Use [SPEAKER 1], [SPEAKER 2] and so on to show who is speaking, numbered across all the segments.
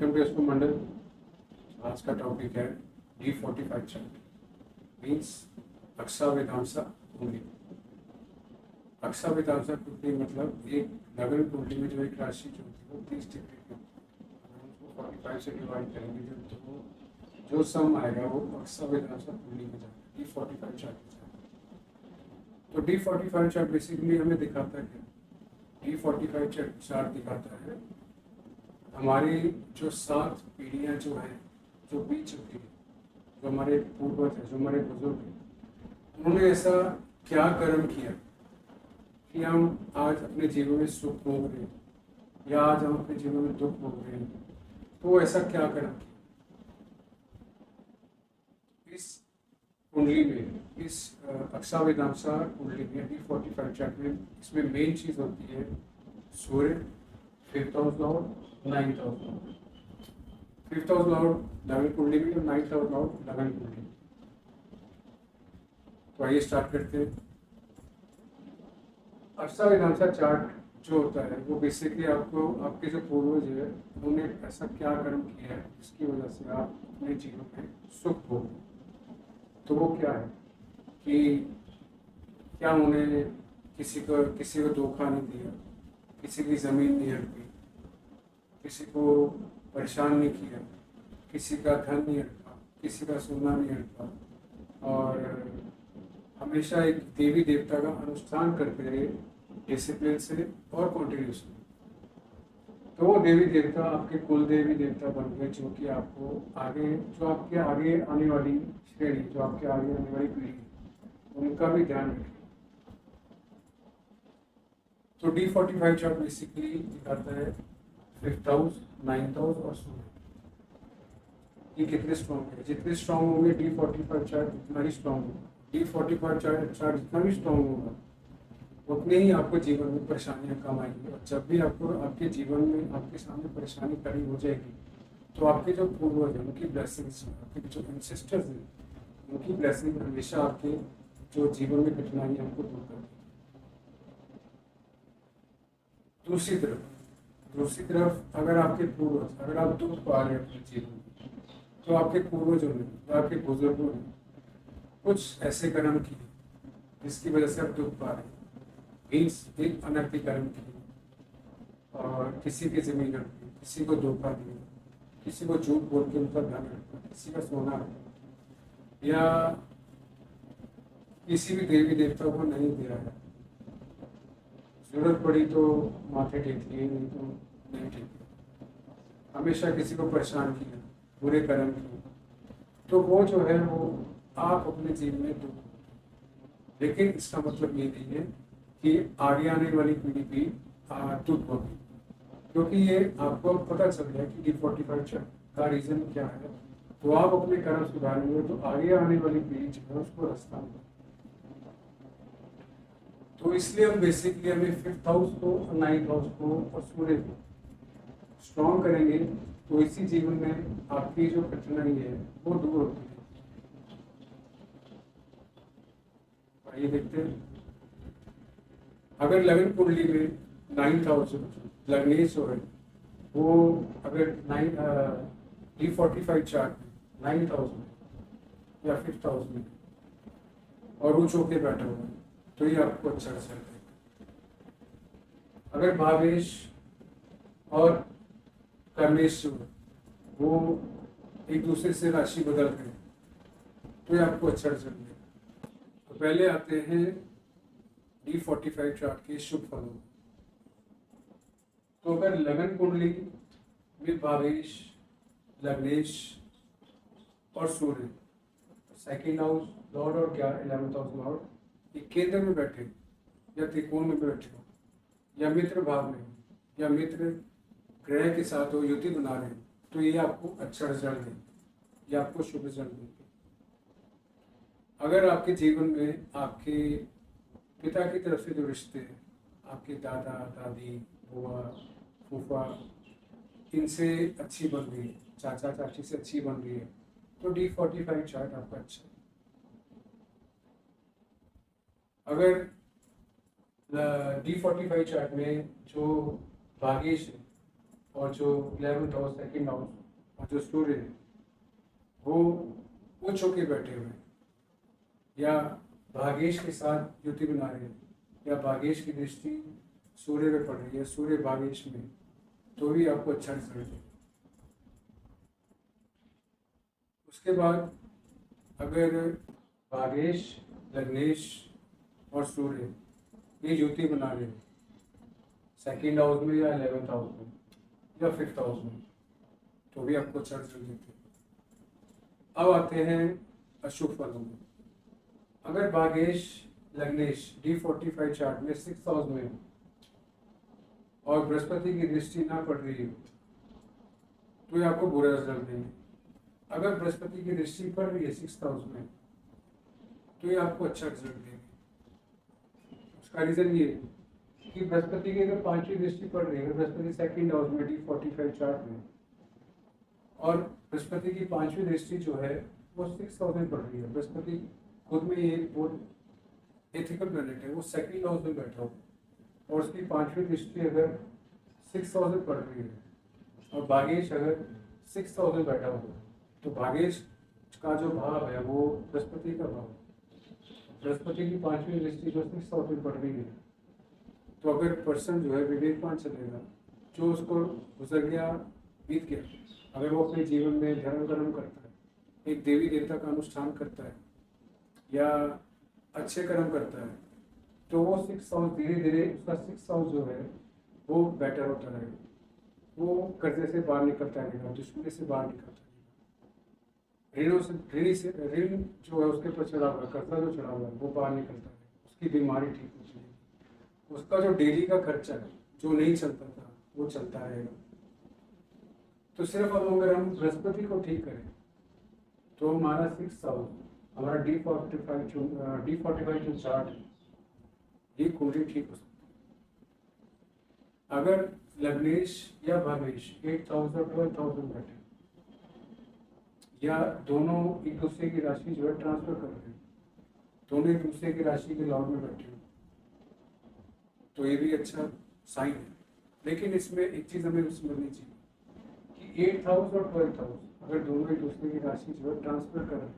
[SPEAKER 1] Welcome to astro मंडल। आज का topic है D45 चार्ट मीन्स अक्षा वेदांसा कुंडली। अक्षा वेदांसा कुंडली मतलब एक लग्न कुंडली में जो एक राशि जो होती है वो 30 डिग्री की होती है। अगर उसको 45 से डिवाइड करेंगे तो जो सम आएगा वो अक्षा वेदांसा कुंडली में जाएगा, D45 चार्ट में जाएगा। तो D45 चार्ट बेसिकली हमें दिखाता है क्या? D45 चार्ट दिखाता है हमारी जो 7 पीढ़ियाँ जो है, जो बीत चुकी है, जो हमारे पूर्वज है, जो हमारे बुजुर्ग हैं, उन्होंने ऐसा क्या कर्म किया कि हम आज अपने जीवन में सुख भोग रहे हैं या आज हम अपने जीवन में दुख भोग रहे हैं। तो वो ऐसा क्या कर्म किया इस कुंडली में, इस अक्षा वेदांसा कुंडली में D45 चार्ट में। इसमें मेन चीज़ होती है सूर्य, 5th house Lord, 9th house Lord. 5th house Lord लग्न कुंडली में और 9th हाउस लॉर्ड लग्न कुंडली। तो आइए स्टार्ट करते हैं। अक्षा वेदांसा चार्ट जो होता है वो बेसिकली आपको आपके जो पूर्वज है उन्होंने ऐसा क्या कर्म किया है जिसकी वजह से आप अपने जीवन में सुख भोग। तो वो क्या है कि क्या उन्हें किसी को धोखा नहीं दिया, किसी की ज़मीन नहीं हड़पी, किसी को परेशान नहीं किया, किसी का धन नहीं हड़पा, किसी का सोना नहीं हड़पा, और हमेशा एक देवी देवता का अनुष्ठान करते रहे डिसिप्लिन से और कॉन्टिन्यूसली। तो वो देवी देवता आपके कुल देवी देवता बन गए जो कि आपको आगे, जो आपके आगे आने वाली श्रेणी, जो आपके आगे आने वाली पीढ़ी उनका भी ध्यान रखें। तो D45 चार्ट बेसिकली दिखाता है 5th हाउस, 9th हाउस और सूर्य ये कितने स्ट्रॉन्ग है। जितने स्ट्रॉन्ग होंगे D45 चार्ट उतना ही स्ट्रॉन्ग होगा। D45 चार्ट जितना भी स्ट्रॉन्ग होगा उतने ही आपको जीवन में परेशानियां कम आएंगी। और जब भी आपको आपके जीवन में आपके सामने परेशानी खड़ी हो जाएगी तो आपके जो पूर्वज हैं उनकी ब्लेसिंग्स, आपके जो एंसेस्टर्स हैं उनकी ब्लेसिंग हमेशा आपके जो जीवन में कठिनाई हमको दूर करती है। दूसरी तरफ अगर आपके पूर्वज, अगर आप दुख पा रहे हैं अपने जीवन में, तो आपके पूर्वजों ने, आपके बुजुर्गों ने कुछ ऐसे कर्म किए जिसकी वजह से आप दुख पा रहे हैं। मीन्स एक अनर्थी कर्म किए और किसी की जमीन हड़पी, किसी को धोखा दिया, किसी को झूठ बोल के उनका धन हड़पा, किसी का सोना हड़पा, या किसी भी देवी देवता को नहीं दिया है। जरूरत पड़ी तो माथे टेक लिए, नहीं तो नहीं टेक। हमेशा किसी को परेशान किया, बुरे कर्म किए, तो वो जो है वो आप अपने जीवन में दुख। लेकिन इसका मतलब ये नहीं है कि आगे आने वाली पीढ़ी भी दुख होगी, क्योंकि ये आपको पता चल गया कि D45 चार्ट का रीजन क्या है। तो आप अपने कर्म सुधारेंगे तो आगे आने वाली पीढ़ी जो है उसको रास्ता मिलेगा। तो इसलिए हम बेसिकली हमें 5th हाउस को, 9th हाउस को और सूर्य को स्ट्रॉन्ग करेंगे तो इसी जीवन में आपकी जो कठिनाई है वो दूर होती है। आइए देखते हैं। अगर लग्न कुंडली में 9th हाउस लग्नेश हो है, वो अगर D45 चार्ट में 9th हाउस में या 5th हाउस में और वो चौके बैठा हुआ है तो ये आपको अच्छा असर देगा। अगर भावेश और कर्मेश वो एक दूसरे से राशि बदल रहे हैं तो ये आपको अच्छा असर देगा। तो पहले आते हैं D45 चार्ट के शुभ फलों। तो अगर लग्न कुंडली में भावेश, लग्नेश और सूर्य, 2nd हाउस लॉर्ड और क्या 11th हाउस लॉर्ड एक केंद्र में बैठे या त्रिकोण में बैठे हो या मित्र भाव में या मित्र ग्रह के साथ हो, युति बना रहे हो, तो ये आपको अच्छा रिजल्ट देंगे, ये आपको शुभ रिजल्ट देंगे। अगर आपके जीवन में आपके पिता की तरफ से जो रिश्ते हैं, आपके दादा दादी, बुआ, फूफा, इनसे अच्छी बन रही है, चाचा चाची से अच्छी बन रही है, तो D45 चार्ट आपका अच्छा है। अगर D45 चार्ट में जो भाग्येश है और जो 11th हाउस, सेकंड हाउस और जो सूर्य है वो उच्च होके बैठे हुए हैं, या भागेश के साथ युति बना रहे हैं, या भागेश की दृष्टि सूर्य में पड़ रही है, सूर्य भागेश में, तो भी आपको अच्छा रिजल्ट देगा। उसके बाद अगर भागेश, लग्नेश और सूर्य ये युति बना रहे हैं सेकंड हाउस में या 11th हाउस में या 5th हाउस में, तो भी आपको अच्छा रिजल्ट देते हैं। अब आते हैं अशुभ फलों में। अगर भागेश, लग्नेश D45 चार्ट में 6th हाउस में हो और बृहस्पति की दृष्टि ना पड़ रही हो तो ये आपको बुरा रिजल्ट देंगे। अगर बृहस्पति की दृष्टि पड़ रही है 6th हाउस में तो ये आपको अच्छा रिजल्ट देंगे। उसका रीजन ये है कि बृहस्पति की अगर 5वीं दृष्टि पड़ रही है, बृहस्पति सेकंड हाउस में D45 चार्ट में, और बृहस्पति की 5वीं दृष्टि जो है वो 6th हाउस में पड़ रही है, बृहस्पति खुद में ये बहुत एथिकल प्लैनेट है, वो सेकंड हाउस में बैठा हो और उसकी 5वीं दृष्टि अगर 6th हाउस में पड़ रही है और भागेश अगर 6th हाउस में बैठा हो तो भागेश का जो भाव है वो बृहस्पति का भाव है। बृहस्पति की 5वीं दृष्टि जो 6th हाउस में पड़ रही है, तो अगर पर्सन जो है विवेकवान चलेगा, जो उसको गुजर गया, बीत गया, अगर वो अपने जीवन में धर्म कर्म करता है, एक देवी देवता का अनुष्ठान करता है या अच्छे कर्म करता है, तो वो 6th हाउस धीरे धीरे उसका 6th हाउस जो है वो बेटर होता रहेगा, वो कर्जे से बाहर निकलता रहेगा, दुश्मनी से बाहर निकलता रहेगा, ऋण जो है उसके ऊपर चढ़ा हुआ है, कर्जा जो चढ़ा हुआ है वो बाहर निकलता है, उसकी बीमारी ठीक हो जाएगी, उसका जो डेली का खर्चा है जो नहीं चलता था वो चलता रहेगा। तो सिर्फ अब अगर हम बृहस्पति को ठीक करें तो हमारा 6th हाउस, हमारा D45 जो चार्ट है ये कुंडली ठीक हो सकती है। अगर लग्नेश या भावेश 8th हाउस और 12th हाउस में बैठे या दोनों एक दूसरे की राशि जो है ट्रांसफर कर रहे हैं, दोनों एक दूसरे की राशि के लॉर्ड में बैठे हो, तो ये भी अच्छा साइन है। लेकिन इसमें एक चीज हमें समझनी चाहिए कि 8th हाउस और 12th हाउस अगर दोनों एक दूसरे की राशि जो है ट्रांसफर कर रहे हैं,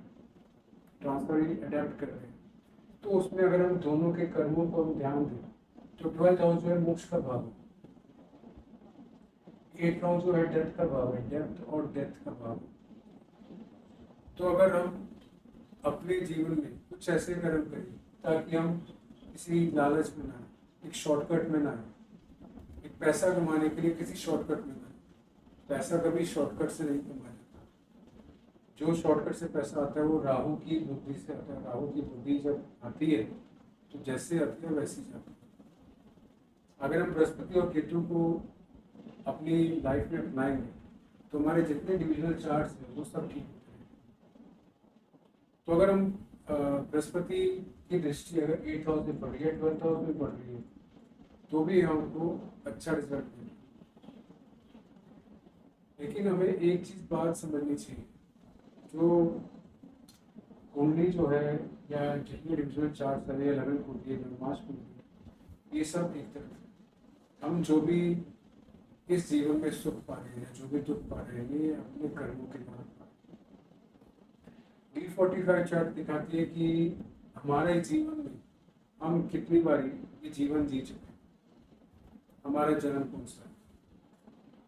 [SPEAKER 1] ट्रांसफर अडेप्ट कर रहे हैं, तो उसमें अगर हम दोनों के कर्मों को हम ध्यान दें तो 12th हाउस जो है मोक्ष का भाव है, 8th हाउस जो है डेथ का भाव है, डेथ और डेथ का भाव है। तो अगर हम अपने जीवन में कुछ ऐसे कर्म करें ताकि हम किसी लालच में ना आए, एक शॉर्टकट में ना आए, एक पैसा कमाने के लिए किसी शॉर्टकट में ना आए, पैसा कभी शॉर्टकट से नहीं कमाया जाता, जो शॉर्टकट से पैसा आता है वो राहु की बुद्धि से आता है, राहु की बुद्धि जब आती है तो जैसे आती है वैसे जाती है। अगर हम बृहस्पति और केतु को अपनी लाइफ में अपनाएंगे तो हमारे जितने डिविजनल चार्ट्स हैं वो सब ठीक होते हैं। तो अगर हम बृहस्पति की दृष्टि अगर 8th हाउस में पड़ रही है, 12th हाउस में पड़ रही है, तो भी हमको अच्छा रिजल्ट मिलेगा। लेकिन हमें एक चीज बात समझनी चाहिए, जो कुंडली जो है या जितने डिविजनल चार्ट्स है, 11 कुंडली, 5 कुंडली, ये सब एक तरफ है। हम जो भी इस जीवन में सुख पा रहे हैं, जो भी दुख पा रहे हैं, ये अपने कर्मों के कारण पा रहे हैं। D45 चार्ट दिखाती है कि हमारे जीवन में हम कितनी बारी ये जीवन जी चुके हैं, हमारा जन्म कौन सा है,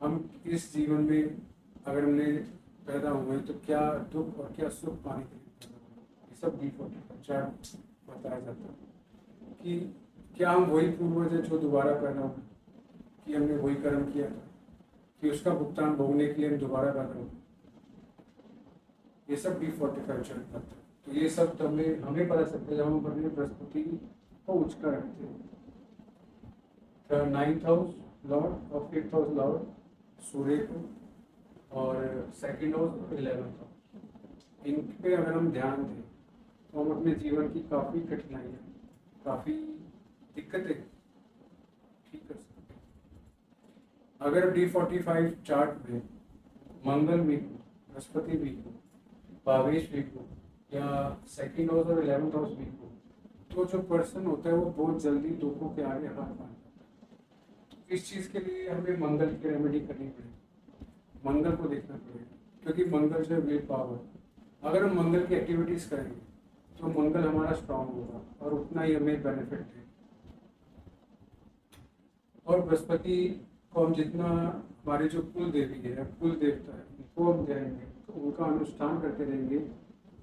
[SPEAKER 1] हम इस जीवन में अगर हमने पैदा हुए तो क्या दुख और क्या सुख पाने के लिए पैदा हुए, ये सब D45 चार्ट बताया जाता है कि क्या हम वही पूर्वज है जो दोबारा पैदा हुए, कि हमने वही कर्म किया था कि उसका भुगतान भोगने के लिए हम दोबारा पैदा हुए, ये सब D45 चल पाता है। तो ये सब तो हमें पता चलता है जब हम अपने बृहस्पति को उच्च का रखते हैं। 9th हाउस लॉर्ड और 5th हाउस लॉर्ड सूर्य को, और सेकंड हाउस और 11th हाउस, इन पे अगर हम ध्यान दें तो हम अपने जीवन की काफ़ी कठिनाइयाँ, काफ़ी दिक्कतें ठीक कर सकते हैं। अगर D45 चार्ट में मंगल वीक हो, बृहस्पति वीक हो, भावेश वीक हो या सेकंड हाउस और 11th हाउस वीक हो, तो जो पर्सन होता है वो बहुत जल्दी दुखों के आगे हार मान जाता है। इस चीज़ के लिए हमें मंगल की रेमेडी करनी पड़ेगी, मंगल को देखना पड़ेगा, क्योंकि मंगल जो है विल पावर। अगर हम मंगल की एक्टिविटीज़ करेंगे तो मंगल हमारा स्ट्रांग होगा और उतना ही हमें बेनिफिट देगा। और बृहस्पति को हम जितना, हमारे जो कुल देवी है, कुल देवता है, उनको हम जाएंगे तो उनका अनुष्ठान करते रहेंगे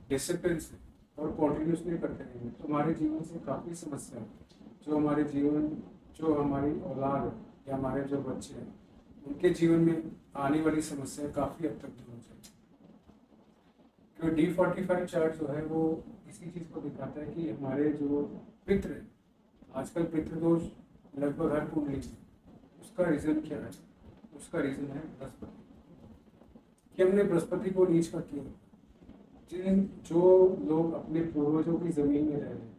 [SPEAKER 1] डिसिप्लिन से और कॉन्टिन्यूसली करते रहेंगे, तो हमारे जीवन से काफ़ी समस्या जो हमारे जीवन, जो हमारी औलाद है या हमारे जो बच्चे हैं, उनके जीवन में आने वाली समस्या काफ़ी हद तक दूर हो जाएगी। क्योंकि D45 चार्ट जो है वो इसी चीज़ को दिखाता है कि हमारे जो पितृ हैं, आजकल पितृदोष लगभग हर कुंडली में, उसका रीज़न क्या है? उसका रीज़न है बृहस्पति, कि हमने बृहस्पति को नीच कर किया। जो लोग अपने पूर्वजों की ज़मीन में रह रहे हैं,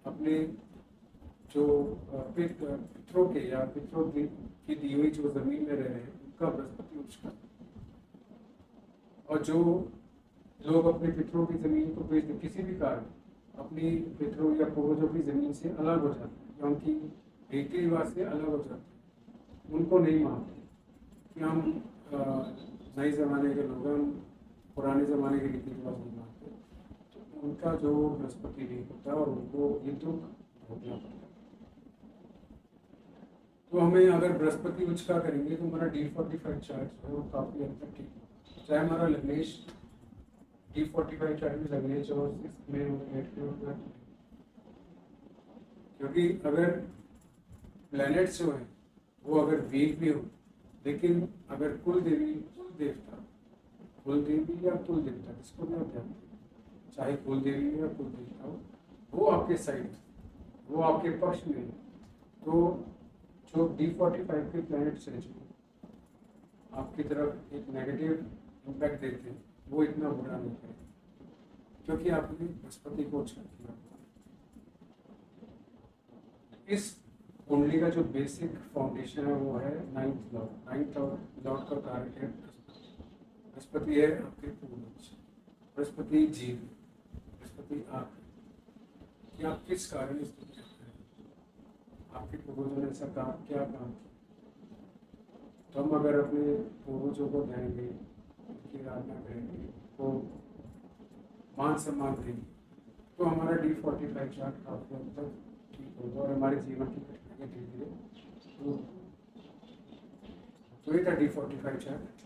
[SPEAKER 1] अपने जो पितरों के या पितरों की दी हुई जो ज़मीन में रह रहे हैं, उनका बृहस्पति उच्च का। और जो लोग अपने पितरों की ज़मीन को बेच दें किसी भी कारण, अपनी पितरों या पूर्वजों की ज़मीन से अलग हो जाते हैं या उनकी रीति रिवाज से अलग हो जाते हैं, उनको नहीं मानते कि हम नए ज़माने के लोग, हम पुराने ज़माने के रीति रिवाज नहीं मानते, तो उनका जो बृहस्पति नहीं होता और उनको ये दुख भोगना पड़ता है। तो हमें अगर बृहस्पति उच्च का करेंगे तो हमारा D45 चार्ट जो है वो काफ़ी हद तक ठीक होगा। चाहे हमारा लग्नेश D45 चार्ट में लग्नेश और 6 में होगा, क्योंकि अगर प्लैनेट्स जो है वो अगर वीक भी हो, लेकिन अगर कुल देवी, कुल देवता, कुल देवी या कुल देवता, जिसको भी आप जानते हैं, चाहे कुल देवी या कुल देवता हो, वो आपके साइड है, वो आपके पक्ष में है, तो जो D45 के प्लैनेट्स हैं जो आपकी तरफ एक नेगेटिव इम्पैक्ट देते हैं, वो इतना बुरा नहीं करेगा, क्योंकि आपने बृहस्पति को उच्च किया। इस कुंडली का जो बेसिक फाउंडेशन है वो है 9th लॉर्ड। 9th लॉर्ड का कारक है बृहस्पति है आपके पूर्वज, बृहस्पति जीव, बृहस्पति आप, कि आप किस कारण इस दुनिया में हैं, आपके पूर्वजों ने ऐसा काम क्या काम किया। तो हम अगर अपने पूर्वजों को देंगे, उनकी आराधना करेंगे, तो मान सम्मान देंगे, तो हमारा D45 चार्ट काफी हद तक ठीक होगा और हमारे जीवन की कठिनाइयाँ धीरे धीरे दूर। तो ये था D45 चार्ट।